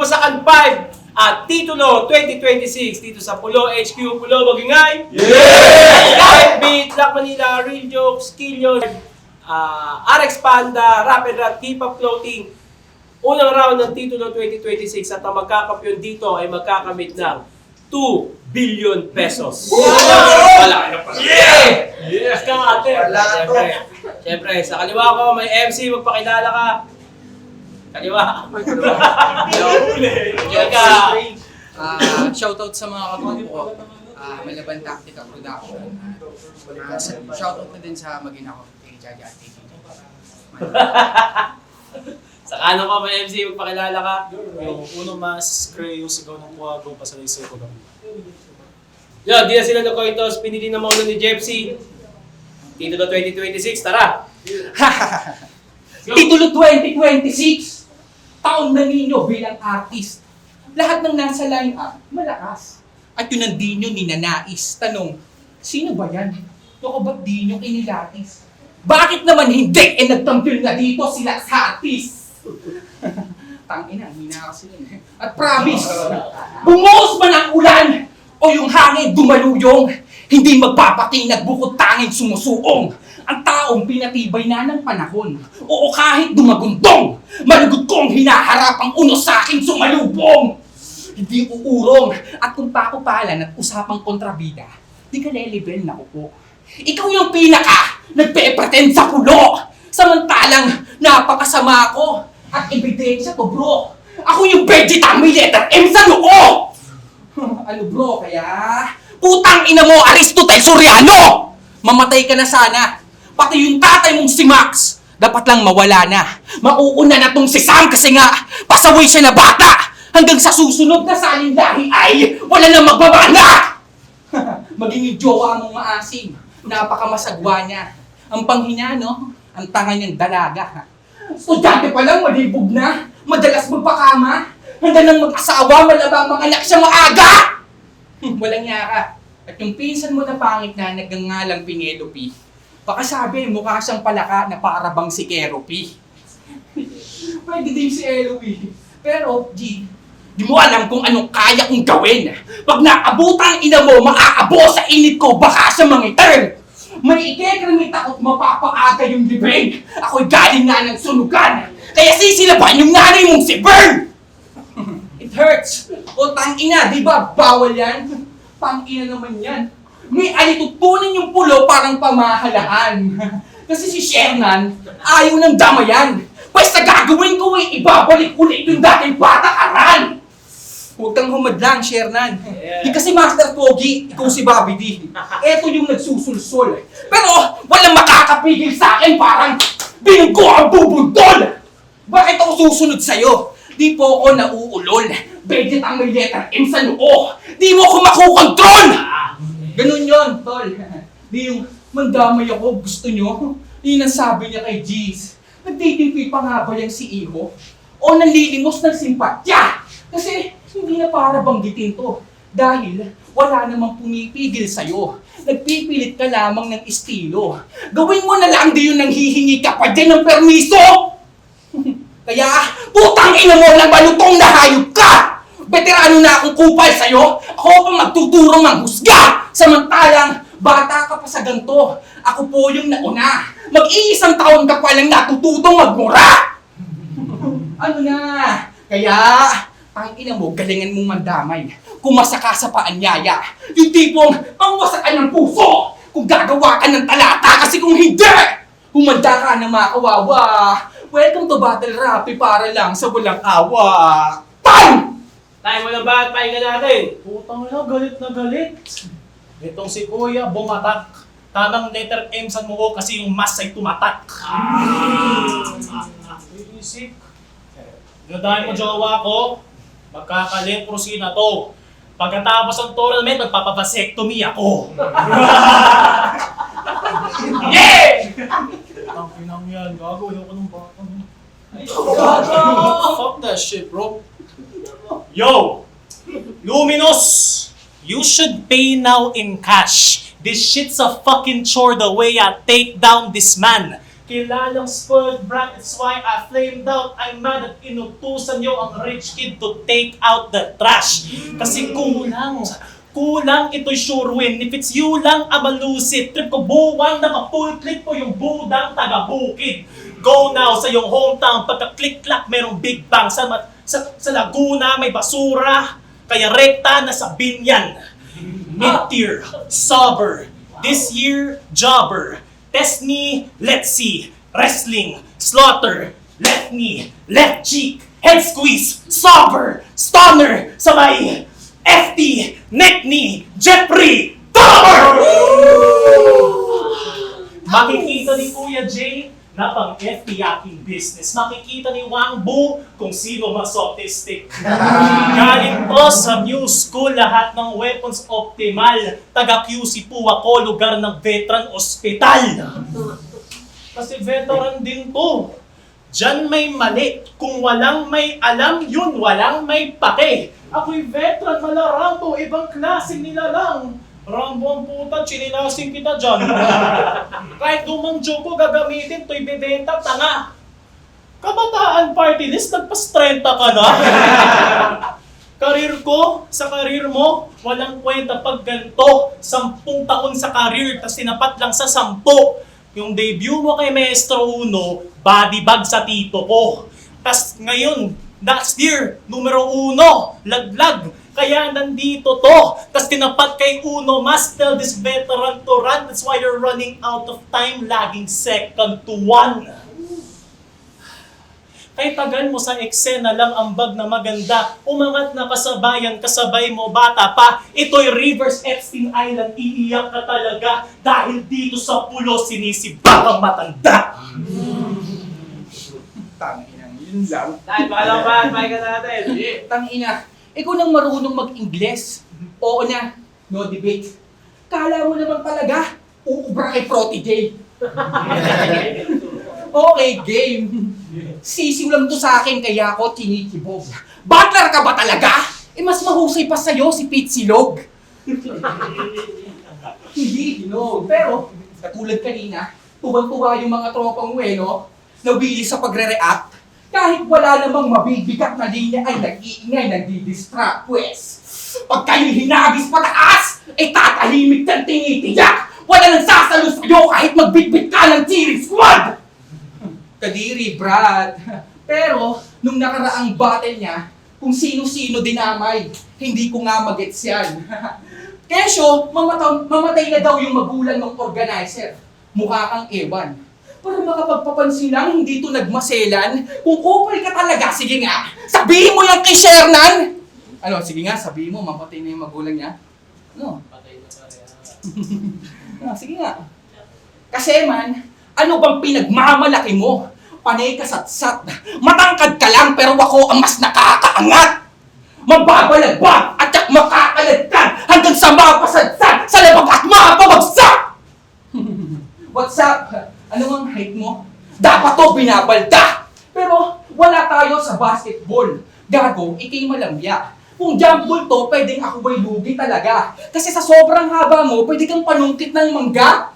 Pasakan 5 at Titulo 2026 dito sa Pulo HQ, Pulo Magingay. Yeah! Beat, Black Manila, Real Jokes, Killios, RX Panda, Rapid Rap, Hip-Hop Clothing. Unang round ng Titulo 2026 at ang magkakampyon dito ay magkakamit ng 2 billion pesos. Wala na pala. Yeah! Yes ka, ate. Wala to. Siyempre, sa kaliwa ko may MC, magpakilala ka. Kaliwa. Shoutout sa mga kagrupo ko. Malaban Tactical Production. Shoutout na din sa magina ko, kay Jaja at kay Gigi. Sa kanan ko may MC, magpakilala ka. Yung uno mas cray yung sigaw ng kuwago pasalaysay ko lang. Yun, di na sila nagkoitos. Pinili na maulo ni Jepsy. Titulo 2026, tara! Titulo 2026! Taon na ninyo bilang artist. Lahat ng nasa line-up, malakas. At yun ang di nyo ninanais. Tanong, sino ba yan? Naku, ba't di nyo inilatis? Bakit naman hindi? Nagtambil na dito sila sa artist. Tangina, hina kasi yun. At promise, bumuhos man ang ulan o yung hangin dumaluyong, hindi magpapatinag bukod tanging sumusuong. Ang taong pinatibay na ng panahon. Oo, kahit dumaguntong, malugod kong hinaharap ang uno sa aking sumalubong. Hindi uurong at kung pakupalan at usapang kontrabida, di ka lelevel na upo. Ikaw yung pinaka nagpe-pretend sa pulo. Samantalang napakasama ako at ebidensya to bro. Ako yung vegetang may letter M sa noo. Ano bro, kaya putang ina mo Aristotle Soriano! Mamatay ka na sana. Pati yung tatay mong si Max, dapat lang mawala na. Mauuna na tong si Sam kasi nga, pasaway siya na bata. Hanggang sa susunod na salindahi ay wala na magbabana. Maging yung jowa mong maasim, napakamasagwa niya. Ang panghina, no? Ang tanga niyang dalaga. Estudyante pa lang, malibog na. Madalas magpakama. Handa nang mag-asawa, malabang mga anak siya maaga. Walang yaka. At yung pinsan mo na pangit na nagngangalang Penelope, baka sabi, mukha siyang palaka na parabang si Keropi. Pwede din si Eloy. Pero, di mo alam kung anong kaya kong gawin. Pag naabutan ina mo, maaabo sa init ko, baka siya mangiter. May ikekramit ako't mapapaaga yung libing. Ako'y galing nga ng sunugan. Kaya sisilaban yung nanay mong si Bern. It hurts. O tangina, di ba bawal yan? Tangina naman yan. May alitutunan yung pulo parang pamahalaan. Kasi si Shernan, ayaw ng damayan. Basta gagawin ko ibabalik ulit yung dating patakaran. Huwag kang humadlang, Shernan. Di kasi Master Pogi, ikaw si Bobby D. Eto yung nagsusulsol. Pero walang makakapigil sa akin, parang bingo ang bubuntol. Bakit ako susunod sa'yo? Di po ako nauulol. Veget ang may letter M sa noo. Di mo ako makukontrol! Ganun yun, tol. Di yung mandamay ako, gusto nyo? Yun ang sabi niya kay Jeez. Nag-dating fee pa nga ba yan si Iho? O nanlilimos ng simpatya? Kasi hindi na para banggitin to. Dahil wala namang pumipigil sa'yo. Nagpipilit ka lamang ng estilo. Gawin mo na lang di yun nang hihingi ka pa dyan ng permiso! Kaya, putang ina mo lang balutong na hayop ka! Veterano na akong kupal sa'yo, ako pa magtuturong ng husga! Samantalang, bata ka pa sa ganito, ako po yung nauna. Mag-iisang taon ka pa lang natututong magmura! Ano na? Kaya, tangina mo, galingan mong mandamay. Kumasa ka sa paanyaya. Yung tipong pangwasakan ng puso. Kung gagawa ka ng talata, kasi kung hindi, humanda ka na makawawa. Welcome to Battle Rap, para lang sa walang awa. Time! Time mo na ba at pahinga natin? Putang ina, galit na galit. Itong si Kuya, bumatak. Tanang letter M sa mo kasi yung mas ay tumatak. Isip. Dahil mo jowa ko, magkakaleprosi na to. Pagkatapos ng tournament, magpapavasectomy ako. Yeah! Ang pinang yan, gago, ayoko ng bata. Fuck that shit, bro. Yo! Luminous! You should pay now in cash. This shit's a fucking chore the way I take down this man. Kilalang spoiled brat, it's why I flamed out. I'm mad at inutusan niyo ang rich kid to take out the trash. Kasi kulang ito'y sure win. If it's you lang, I'm a lucid. Trip ko buwang, naka-full clip ko yung budang taga-bukid. Go now sa iyong hometown, pagka-click-clack merong big bang. Sa Laguna may basura, kaya rekta na sa Binyan. Mid-tier, sober, this year, jobber. Test me, let's see. Wrestling, slaughter, left knee, left cheek, head squeeze, sober, stunner, sabay, FT, neck knee, Jeffrey, Dahmer! Makikita ni Kuya Jay na pang FT aking business. Makikita ni Wang Bu kung sino mas autistic. Galing to sa new school, lahat ng weapons optimal. Taga QC po ako, lugar ng veteran ospital. Kasi veteran din to. Diyan may mali. Kung walang may alam, yun walang may pake. Ako'y veteran, malarambo, ibang klase nila lang. Rambo ang puta, chinilasing kita dyan. Kahit lumang joke ko gagamitin, to'y bebenta, tanga. Kabataan party list, nagpas 30 ka na. Karir ko, sa karir mo, walang kwenta pag ganito. 10 taon sa karir, tas tinapat lang sa 10. Yung debut mo kay Maestro Uno, body bag sa tito ko. Tas ngayon, last year, numero 1, laglag. Kaya nandito to. Tas tinapat kay Uno, must tell this veteran to run. That's why you're running out of time, laging second to 1. Kay tagal mo sa eksena lang ambag na maganda. Umangat na kasabayan, kasabay mo bata pa. Ito'y Rivers Epstein Island, iiyak ka talaga. Dahil dito sa pulo sinisibak ang matanda. Tanginang, yun lang. Dahil paalam pa, pahinga natin. Tangina, ikaw nang marunong mag-Ingles. Oo na, no debate. Kala mo naman talaga, uubra kay Protege. Okay, game. Sisiw lang to sa akin kaya ako tinikibog. Butler ka ba talaga? Mas mahusay pa sa'yo si Pete Silog. Hindi, no. Pero, katulad kanina, tuwang-tuwa yung mga tropang Ueno, nabilis sa pagre-react. Kahit wala namang mabibigat na linya ay nag-iingay, nagdi-distract, pues. Pag kayo'y hinagis pataas, ay tatahimik kang tinitiyak. Wala nang sasalo sa'yo kahit magbitbit ka ng cheering squad! Kadiri, Brad. Pero, nung nakaraang battle niya, kung sino-sino dinamay, hindi ko nga magets yan. Kesyo, mamatay na daw yung magulang ng organizer. Mukha kang ewan. Para makapagpapansin lang, hindi to nagmaselan. Kung kupal ka talaga, sige nga, sabihin mo yan kay Shernan! Ano, sige nga, sabihin mo, mamatay na yung magulang niya. Ano? Patay na pareha. Sige nga. Kasi man, ano bang pinagmamalaki mo? Panay kasatsat. Matangkad ka lang pero ako ang mas nakakaangat. Mababalagbag at makakaladkad hanggang sa mapasadsad sa labag at mapabagsak! What's up? Ano ang height mo? Dapat to binabalda! Pero wala tayo sa basketball. Gago, ikay malambya. Kung jump ball to, pwedeng ako ay lugi talaga. Kasi sa sobrang haba mo, pwede kang panungkit ng mangga.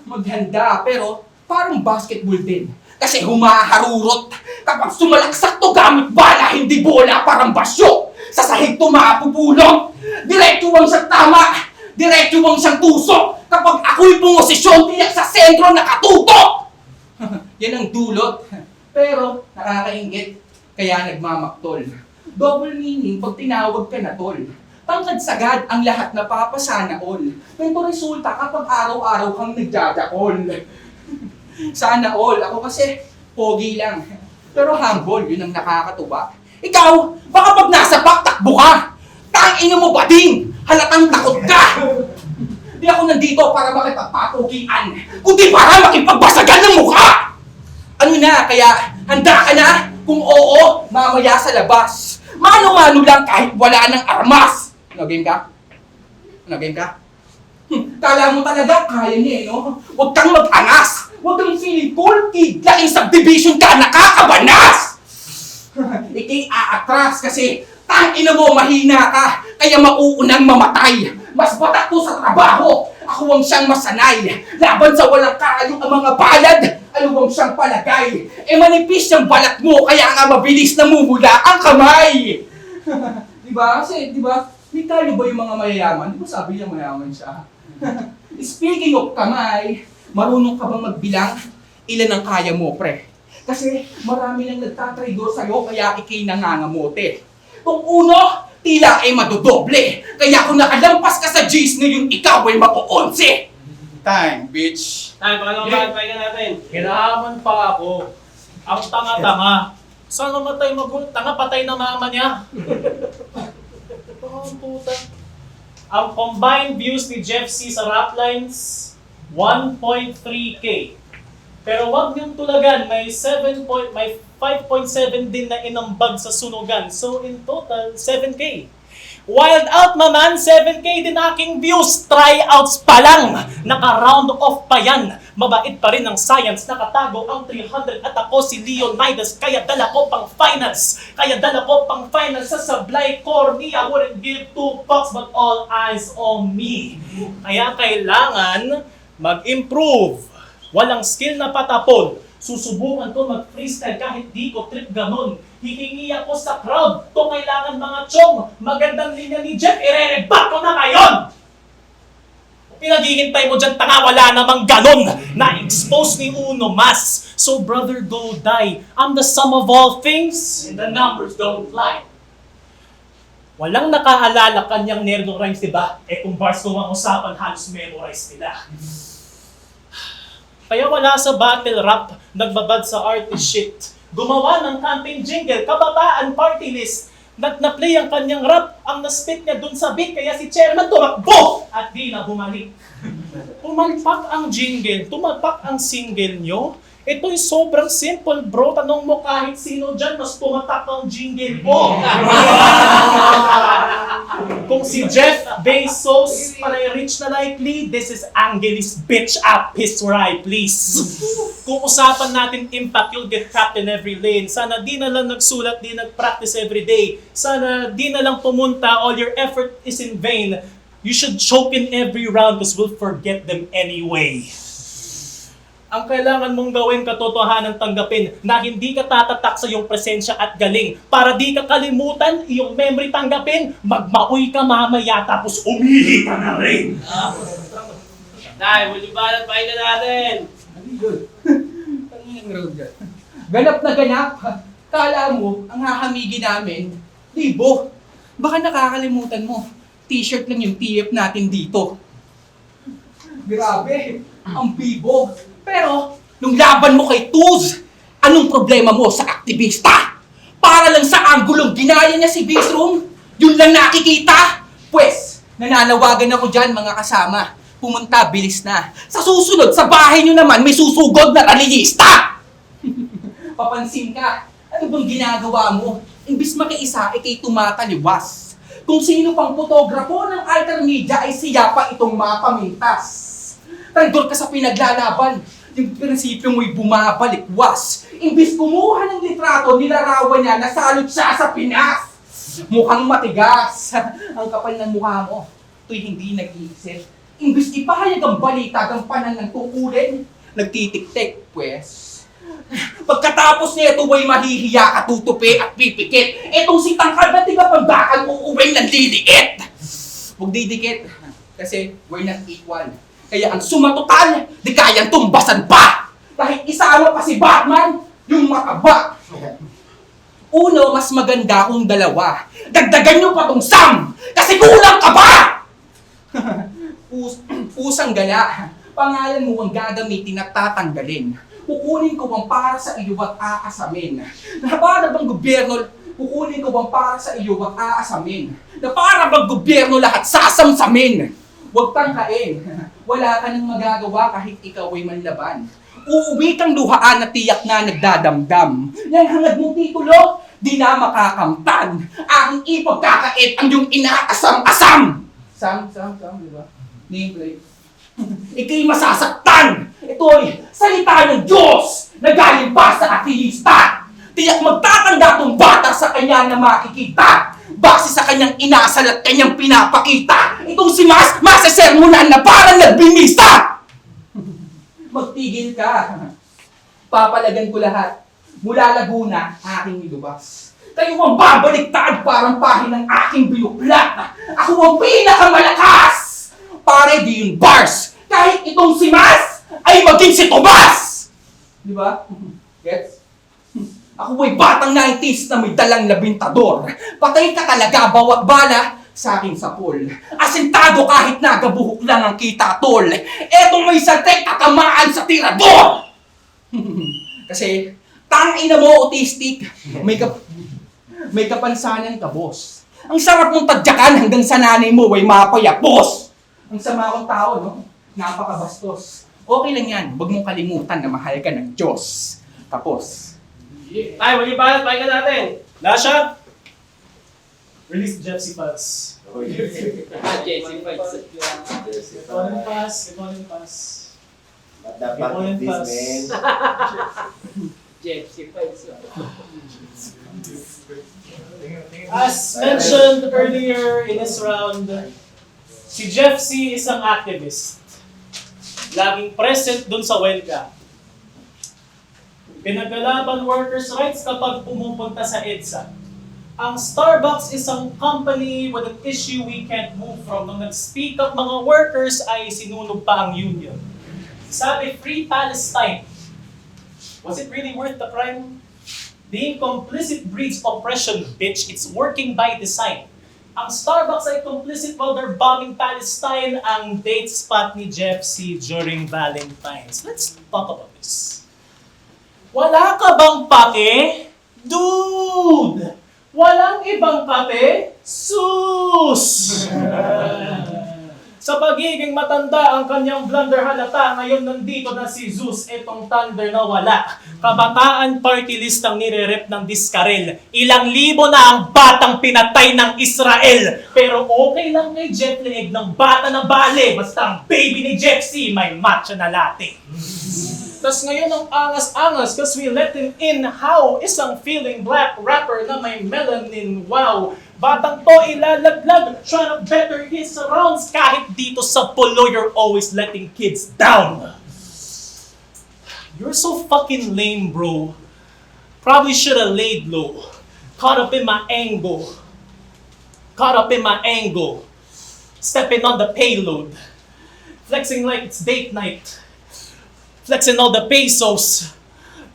Maghanda, pero parang basketball din. Kasi humaharurot. Kapag sumalaksak to gamit bala, hindi bola, parang basyo. Sa sahig to mapupulong. Diretso ang siyang tama. Diretso ang siyang tusok. Kapag ako'y pumosisyon, tiyak sa sentro nakatutok. Yan ang dulot. Pero nakakaingit, kaya nagmamaktol. Double meaning pag tinawag ka na tol. Tangkad sagad ang lahat na papasana all. Pero resulta kapag araw-araw kang nagdadakol. Sana all. Ako kasi, pogi lang. Pero humble, yun ang nakakatuwa. Ikaw, baka pag nasa back, takbo ka. Tangina mo ba din? Halatang takot ka. Di ako nandito para makipagpatukian, kundi para makipagbasagan ng mukha! Ano na, kaya handa ka na? Kung oo, mamaya sa labas. Mano-mano lang kahit wala ng armas. Ano, game ka? Ano, game ka? Kala mo talaga, kaya niya, no? Huwag kang mag-angas! Huwag kang feeling cool, kid! Laking subdivision ka, nakakabanas! Ikay aatras kasi tangina mo, mahina ka, kaya mauunang mamatay. Mas batak to sa trabaho. Ako ang siyang masanay. Laban sa walang kaayong ang mga palad. Aluwang siyang palagay. Manipis yung balat mo, kaya nga mabilis namumula ang kamay. Diba? Kasi, diba, may tayo ba yung mga mayayaman? Di ba sabi niya mayaman siya? Speaking of kamay, marunong ka bang magbilang? Ilan ang kaya mo, pre? Kasi marami nang nagtatraidor sa'yo, kaya ikay nangangamote. Kung uno, tila ay madodoble. Kaya kung nakalampas ka sa G's ngayon, ikaw ay mako-11. Time, bitch. Tayo, pakalaman, pahinga natin. Hiraman pa ako. Ang tanga-tanga. Saan namatay magulang? Tanga patay na mama niya. Oh, puta. Ang combined views ni Jeff C sa rap lines, 1.3K. Pero wag niyong tulagan, may 5.7 din na inambag sa sunugan. So in total, 7K. Wild out naman, 7K din aking views. Tryouts pa lang. Naka-round off pa yan. Mabait pa rin ang science. Nakatago ang 300 at ako si Leonidas. Kaya dala ko pang finals. Sa sablay corny. I wouldn't give 2 fucks but all eyes on me. Kaya kailangan mag-improve. Walang skill na patapon. Susubukan ko mag-freestyle kahit di ko trip ganon. Hihingi ako sa crowd. To kailangan mga chong. Magandang linya ni Jeff, ire-rebat ko na ngayon! Pinaghihintay mo dyan, tanga, wala namang ganon. Na-expose ni Uno Mas. So brother, go die. I'm the sum of all things, and the numbers don't lie. Walang nakaalala kanyang nerdong rhymes, diba? Kung bars ko ang usapan, halos memorize nila. Kaya wala sa battle rap, nagbabad sa artist shit. Gumawa ng campaign jingle, kabataan party list. Na-play ang kanyang rap, ang na-spit niya dun sa beat, kaya si chairman tumakbo at di na bumalik. Pumalpak ang jingle, tumalpak ang single nyo. Ito'y sobrang simple bro, tanong mo kahit sino dyan, mas tumatak ang jingle ko. Kung si Jeff Bezos panay rich na likely, this is Angelis bitch up his right, please. Kung usapan natin impact, you'll get trapped in every lane. Sana di na lang nagsulat, di nag-practice every day. Sana di na lang pumunta, all your effort is in vain. You should choke in every round because we'll forget them anyway. Ang kailangan mong gawin, katotohanan tanggapin na hindi ka tatatak sa iyong presensya at galing. Para di ka kalimutan, iyong memory tanggapin, magmaoy ka mamaya tapos umihi ka na rin. Tayo, bulibalan, pahinga natin. Ano yun? Ganap na ganap. Kala mo, ang hahamigi namin, libo. Baka nakakalimutan mo, t-shirt lang yung TF natin dito. Grabe, ang bibo. Pero, nung laban mo kay Tuz, anong problema mo sa aktivista? Para lang sa anggulong ginaya niya si Bitroom, yun lang nakikita. Pwes, nananawagan ako dyan mga kasama. Pumunta, bilis na. Sa susunod, sa bahay nyo naman, may susugod na rallyista! Papansin ka, ano bang ginagawa mo? Imbis makiisa, ikay tumataliwas. Kung sino pang fotografo ng alter media ay siya pa itong mapamintas. Traidor ka sa pinaglalaban. Yung prinsipyo mo'y bumabalikwas. Imbis kumuha ng litrato, nilarawan niya, nasalot siya sa Pinas. Mukhang matigas. Ang kapal ng mukha mo, ito'y hindi nag-iisip. Imbis ipahayag ang balita, gampanan ng tukulin, nagtitik-tik, pues. Pagkatapos nito ay mahihiya ka, tutupi at pipikit. Etong si tangkad na tigapagbakan, uuwing ng liliit. Huwag didikit, kasi we're not equal. Kaya ang sumatotal, di kayang tumbasan pa! Kahit isama pa si Batman, yung makaba. Uno, mas maganda kung dalawa. Dagdagan nyo pa tong Sam! Kasi kulang ka ba? Pusang gala. Pangalan mo ang gagamitin at tatanggalin. Kukunin ko ang para sa iyo at aasamin. Na para bang gobyerno, kukunin ko ang para sa iyo at aasamin. Na para bang gobyerno lahat sasamsamin. Huwag tangkain. Wala ka nang magagawa kahit ikaw ay manlaban. Uuwi kang luhaan na tiyak na nagdadamdam. Yan hangad mong titulo, di na makakamtan. Aking ipagkakait ang iyong inaasam-asam. Sam, di ba? Nameplate. Ika'y masasaktan. Ito'y salita ng Diyos na galing pa sa ateista. Tiyak magtatanda tong bata sa kanya na makikita. Base sa kanyang inasal at kanyang pinapakita. Itong si Mas, masasermonan na parang nagbimisa! Magtigil ka. Papalagan ko lahat. Mula Laguna, aking nilubas. Kayo ang babaliktad parang pahin ng aking binuklat. Ako ang pinakamalakas! Pare, di yun bars! Kahit itong si Mas, ay maging si Tomas! Di ba? Gets? Ako ay batang 90s na may dalang labintador. Patay ka talaga, bawat bala sa aking sapol. Asintado kahit nagabuhok lang ang kita, tol. Etong may saltek tatamaan sa tirador! Kasi, tangina mo, autistic. May kapansanan ka, boss. Ang sarap mong tadyakan hanggang sa nanay mo ay mapayapos. Ang sama akong tao, no? Napakabastos. Okay lang yan. Huwag mong kalimutan na mahal ka ng Diyos. Tapos. Ay, mali ba? Pakinggan natin. Lasha? Release Jeffsy Files. Jesse Fights. Economy pass, economy pass. Not that fucking this, man. Jesse Fights. As mentioned earlier in this round, si Jeffsy isang activist. Laging present dun sa WELCA. Pinaglalaban workers' rights kapag pumupunta sa EDSA. Ang Starbucks isang company with an issue we can't move from. Nung nag-speak up mga workers ay sinunog pa ang union. Sabi, Free Palestine. Was it really worth the crime? Being complicit breeds oppression, bitch. It's working by design. Ang Starbucks ay complicit while they're bombing Palestine, ang date spot ni Jeffsy during Valentine's. Let's talk about this. Wala ka bang pake? Dude! Walang ibang kape? Sus! Sa pagiging matanda ang kanyang blunder halata, ngayon nandito na si Zeus, etong thunder na wala. Kabataan party list ang nire-rep ng Diskarel. Ilang libo na ang batang pinatay ng Israel. Pero okay lang kay Jet Leeg ng bata na bale, basta ang baby ni Jeffsy may matcha na latte. Tas ngayon ang angas-angas cause we let him in. How? Isang feeling black rapper na may melanin. Wow! Batang to ilalaglag, trying to better his surrounds. Kahit dito sa pulo, you're always letting kids down. You're so fucking lame, bro. Probably should've laid low. Caught up in my angle. Caught up in my angle. Stepping on the payload. Flexing like it's date night. Flexing all the pesos.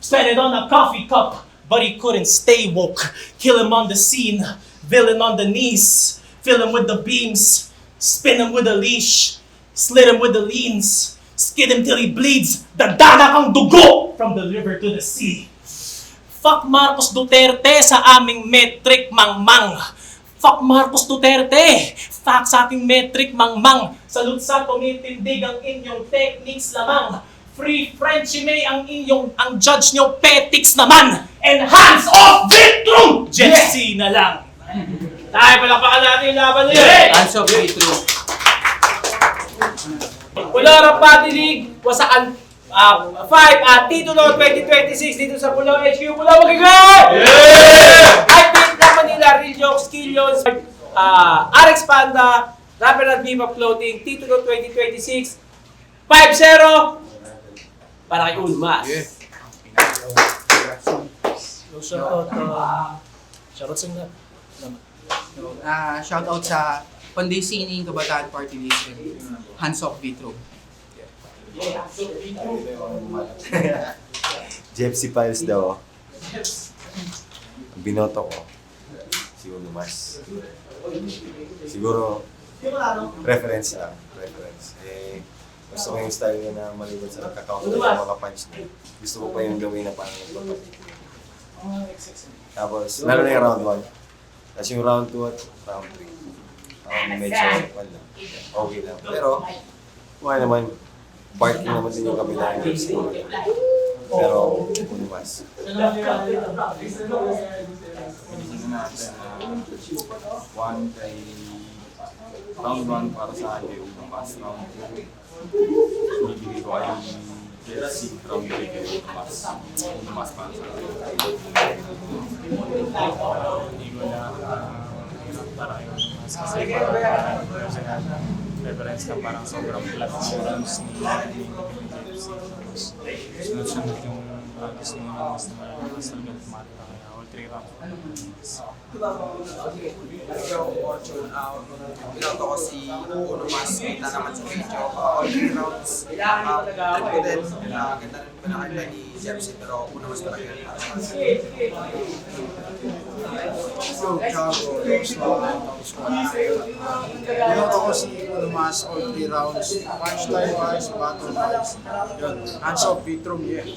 Spent it on a coffee cup, but he couldn't stay woke. Kill him on the scene. Villain on the knees. Fill him with the beams. Spin him with a leash. Slit him with the leans. Skid him till he bleeds. Dadanak ang dugo from the river to the sea. Fuck Marcos Duterte sa aming metric mangmang. Fuck Marcos Duterte! Fuck sa aking metric mangmang. Salud sa tumitindig ang inyong techniques lamang. Free Frenchie May ang judge nyo petics naman. And hands off Vitrum! Jesse na lang. Tayo, palakpakan natin yung laban niyo. Hands off Vitrum. Pulo Party League, Wasakan 5 at Titulo 2026 dito sa Pulo HQ. Pulo magigay! At beat naman nila Real Jokes, Skillions, RX Panda, Rapper at Viva Clothing, Titulo 2026, 5-0 para kay Ulmas. Shoutout sa inyo. Shoutout sa Panday Sining Kabataan Party List and Hands Off Vitro. Jeffsy Files daw. Ang binoto ko, si Ulumas. Siguro, reference. Gusto ko yung style niya na maliban sa nagka-counter yung mga punch niya. Gusto ko pa yung gawin na parang nagpapag. Tapos, lalo na yung round 1. Tapos yung round 2 at round 3. Medyo, wala. Okay lang. Pero, okay naman. Barking naman din yung kabila ng score. Pero, Ulumas. One kay round 1 para sa akin, Ulumas. Round 2, bibigay ko ay Jesse. Round 3 kay Ulumas. Ulumas para sa akin. Hindi ko na para yung rounds kasi parang personal preference na parang sobrang flat yung rounds ni JFC. Tapos sunod-sunod yung practice ng mas talaga tumata kaya all 3 rounds. Piloto ko si Uno Mas, kita naman sa video. All 3 rounds, trip ko din. Ganda rin pinakaiba ni Jemsi, pero Uno Mas talaga yun. Piloto ko si Uno Mas, all 3 rounds. Punch time wise, battle wise. Yun. Hands off, Vitrum, yeah.